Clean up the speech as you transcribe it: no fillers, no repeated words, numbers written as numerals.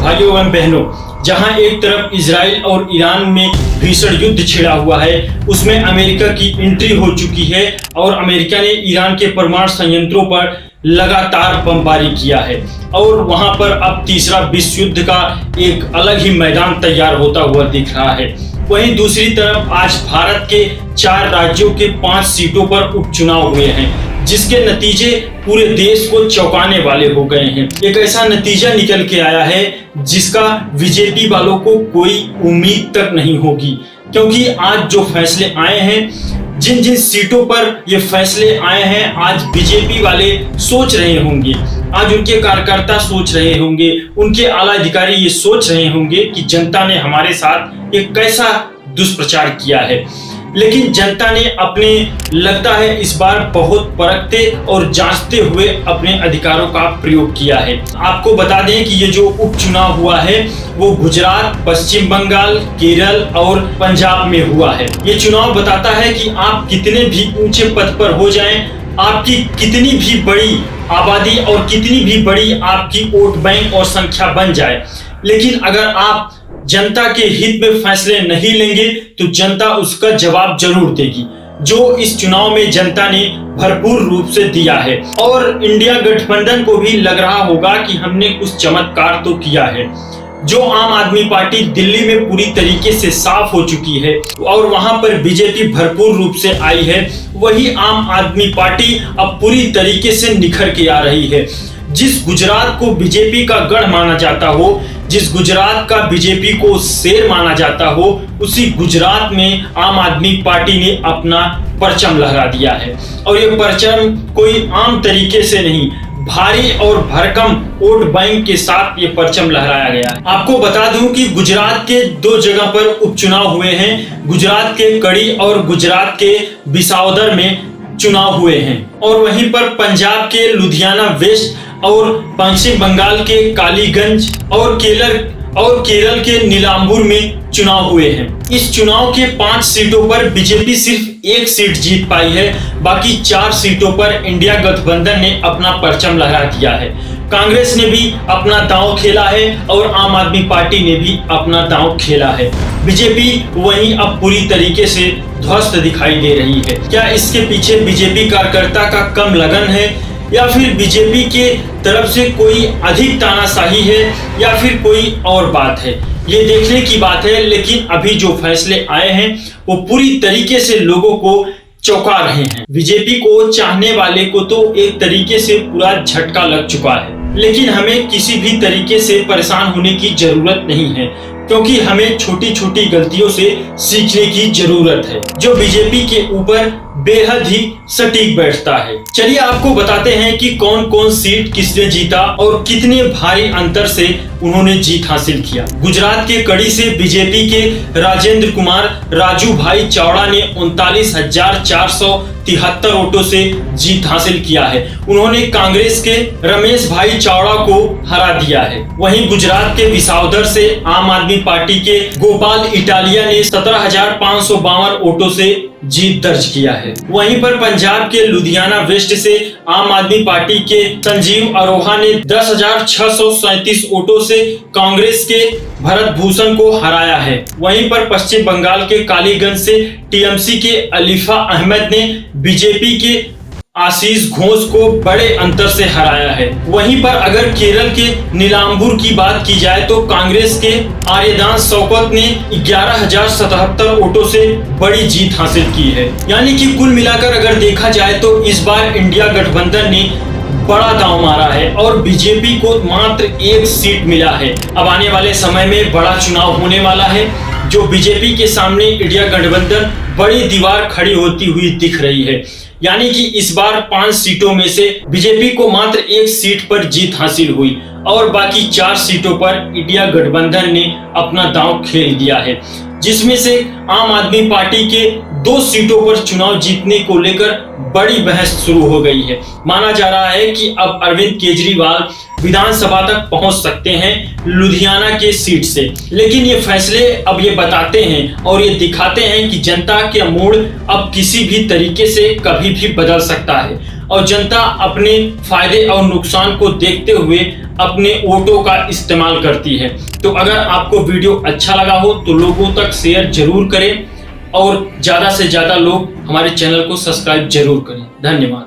भाइयों एवं बहनों, जहां एक तरफ इजराइल और ईरान में भीषण युद्ध छिड़ा हुआ है, उसमें अमेरिका की एंट्री हो चुकी है और अमेरिका ने ईरान के परमाणु संयंत्रों पर लगातार बमबारी किया है और वहां पर अब तीसरा विश्व युद्ध का एक अलग ही मैदान तैयार होता हुआ दिख रहा है। वहीं दूसरी तरफ आज भारत के 4 राज्यों के 5 सीटों पर उपचुनाव हुए हैं, जिसके नतीजे पूरे देश को चौंकाने वाले हो गए हैं। एक ऐसा नतीजा निकल के आया है जिसका बीजेपी वालों को कोई उम्मीद तक नहीं होगी, क्योंकि आज जो फैसले आए हैं, जिन जिन सीटों पर ये फैसले आए हैं, आज बीजेपी वाले सोच रहे होंगे, आज उनके कार्यकर्ता सोच रहे होंगे, उनके आला अधिकारी ये सोच रहे होंगे कि जनता ने हमारे साथ एक कैसा दुष्प्रचार किया है। लेकिन जनता ने अपने लगता है इस बार बहुत परखते और जांचते हुए अपने अधिकारों का प्रयोग किया है। आपको बता दें कि ये जो उपचुनाव हुआ है वो गुजरात, पश्चिम बंगाल, केरल और पंजाब में हुआ है। ये चुनाव बताता है कि आप कितने भी ऊंचे पद पर हो जाएं, आपकी कितनी भी बड़ी आबादी और कितनी भी बड़ी आपकी वोट बैंक और संख्या बन जाए, लेकिन अगर आप जनता के हित में फैसले नहीं लेंगे तो जनता उसका जवाब जरूर देगी, जो इस चुनाव में जनता ने भरपूर रूप से दिया है। और इंडिया गठबंधन को भी लग रहा होगा कि हमने कुछ चमत्कार तो किया है। जो आम आदमी पार्टी दिल्ली में पूरी तरीके से साफ हो चुकी है और वहां पर बीजेपी भरपूर रूप से आई है, वही आम आदमी पार्टी अब पूरी तरीके से निखर के आ रही है। जिस गुजरात को बीजेपी का गढ़ माना जाता हो, जिस गुजरात का बीजेपी को शेर माना जाता हो, उसी गुजरात में आम आदमी पार्टी ने अपना परचम लहरा दिया है। और ये परचम कोई आम तरीके से नहीं, भारी और भरकम वोट बैंक के साथ ये परचम लहराया गया है। आपको बता दूं कि गुजरात के 2 जगह पर उपचुनाव हुए हैं। गुजरात के कड़ी और गुजरात के विसावदर में चुनाव हुए हैं और वहीं पर पंजाब के लुधियाना वेस्ट और पश्चिम बंगाल के कालीगंज और केरल के नीलांबूर में चुनाव हुए हैं। इस चुनाव के 5 सीटों पर बीजेपी सिर्फ 1 सीट जीत पाई है, बाकी 4 सीटों पर इंडिया गठबंधन ने अपना परचम लहरा दिया है। कांग्रेस ने भी अपना दांव खेला है और आम आदमी पार्टी ने भी अपना दांव खेला है। बीजेपी वहीं अब पूरी तरीके से ध्वस्त दिखाई दे रही है। क्या इसके पीछे बीजेपी कार्यकर्ता का कम लगन है, या फिर बीजेपी के तरफ से कोई अधिक तानाशाही है, या फिर कोई और बात है, ये देखने की बात है। लेकिन अभी जो फैसले आए हैं वो पूरी तरीके से लोगों को चौंका रहे हैं। बीजेपी को चाहने वाले को तो एक तरीके से पूरा झटका लग चुका है, लेकिन हमें किसी भी तरीके से परेशान होने की जरूरत नहीं है, क्योंकि हमें छोटी छोटी गलतियों से सीखने की जरूरत है, जो बीजेपी के ऊपर बेहद ही सटीक बैठता है। चलिए आपको बताते हैं कि कौन कौन सीट किसने जीता और कितने भारी अंतर से उन्होंने जीत हासिल किया। गुजरात के कड़ी से बीजेपी के राजेंद्र कुमार राजू भाई चावड़ा ने 39,473 वोटों से जीत हासिल किया है। उन्होंने कांग्रेस के रमेश भाई चावड़ा को हरा दिया है। वहीं गुजरात के विसावदर से आम आदमी पार्टी के गोपाल इटालिया ने 17,552 वोटों से जीत दर्ज किया है। वहीं पर पंजाब के लुधियाना वेस्ट से आम आदमी पार्टी के संजीव अरोहा ने 10,637 वोटों से कांग्रेस के भरत भूषण को हराया है। वहीं पर पश्चिम बंगाल के कालीगंज से टीएमसी के अलीफा अहमद ने बीजेपी के आशीष घोष को बड़े अंतर से हराया है। वहीं पर अगर केरल के नीलांबूर की बात की जाए तो कांग्रेस के आर्यदान शौकत ने 11,077 वोटों से बड़ी जीत हासिल की है। यानी कि कुल मिलाकर अगर देखा जाए तो इस बार इंडिया गठबंधन ने बड़ा दांव मारा है और बीजेपी को मात्र 1 सीट मिला है। अब आने वाले समय में बड़ा चुनाव होने वाला है, जो बीजेपी के सामने इंडिया गठबंधन बड़ी दीवार खड़ी होती हुई दिख रही है। यानी कि इस बार 5 सीटों में से बीजेपी को मात्र 1 सीट पर जीत हासिल हुई और बाकी 4 सीटों पर इंडिया गठबंधन ने अपना दांव खेल दिया है, जिसमें से आम आदमी पार्टी के 2 सीटों पर चुनाव जीतने को लेकर बड़ी बहस शुरू हो गई है। माना जा रहा है कि अब अरविंद केजरीवाल विधानसभा तक पहुंच सकते हैं लुधियाना के सीट से। लेकिन ये फैसले अब ये बताते हैं और ये दिखाते हैं कि जनता के मूड अब किसी भी तरीके से कभी भी बदल सकता है और जनता अपने फायदे और नुकसान को देखते हुए अपने वोटों का इस्तेमाल करती है। तो अगर आपको वीडियो अच्छा लगा हो तो लोगों तक शेयर जरूर करें और ज्यादा से ज्यादा लोग हमारे चैनल को सब्सक्राइब जरूर करें। धन्यवाद।